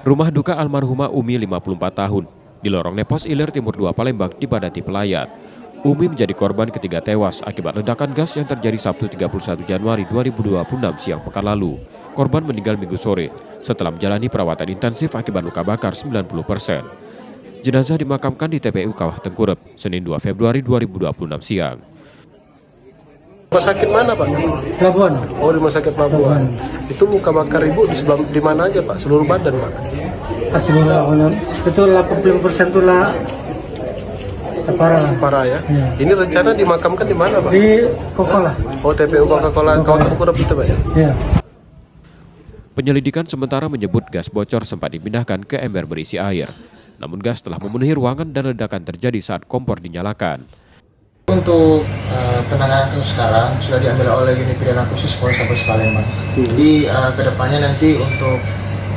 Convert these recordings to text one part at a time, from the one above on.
Rumah duka almarhumah Umi 54 tahun di lorong Nepos Ilir Timur 2 Palembang dipadati pelayat. Umi menjadi korban ketiga tewas akibat ledakan gas yang terjadi Sabtu 31 Januari 2026 siang pekan lalu. Korban meninggal Minggu sore setelah menjalani perawatan intensif akibat luka bakar 90%. Jenazah dimakamkan di TPU Kawah Tengkurep, Senin 2 Februari 2026 siang. Rumah sakit mana, Pak? Pelabuhan. Oh, di rumah sakit Pelabuhan. Itu luka bakar Ibu di mana aja, Pak? Seluruh badan, Pak? Itu 80% itu lah parah. Parah ya? Ya. Ini rencana dimakamkan di mana, Pak? Di Kokola. Oh, TPU Coca-Cola Kawah Tengkurep itu, Pak ya? Ya. Penyelidikan sementara menyebut gas bocor sempat dipindahkan ke ember berisi air. Namun gas telah memenuhi ruangan dan ledakan terjadi saat kompor dinyalakan. Untuk penanganan kasus sekarang sudah diambil oleh unit pidana khusus Polrestabes Palembang. Jadi kedepannya nanti untuk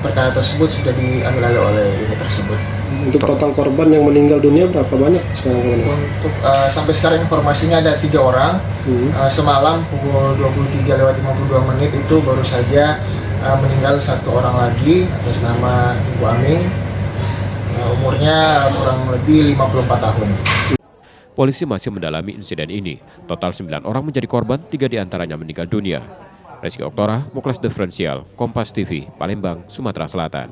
perkara tersebut sudah diambil oleh unit tersebut. Untuk total korban yang meninggal dunia berapa banyak sekarang? Untuk sampai sekarang informasinya ada 3 orang. Semalam pukul 23:52 itu baru saja meninggal 1 orang lagi atas nama Ibu Aming. Umurnya kurang lebih 54 tahun. Polisi masih mendalami insiden ini. Total 9 orang menjadi korban, 3 diantaranya meninggal dunia. Reski Oktora, Muklas Diferensial, Kompas TV, Palembang, Sumatera Selatan.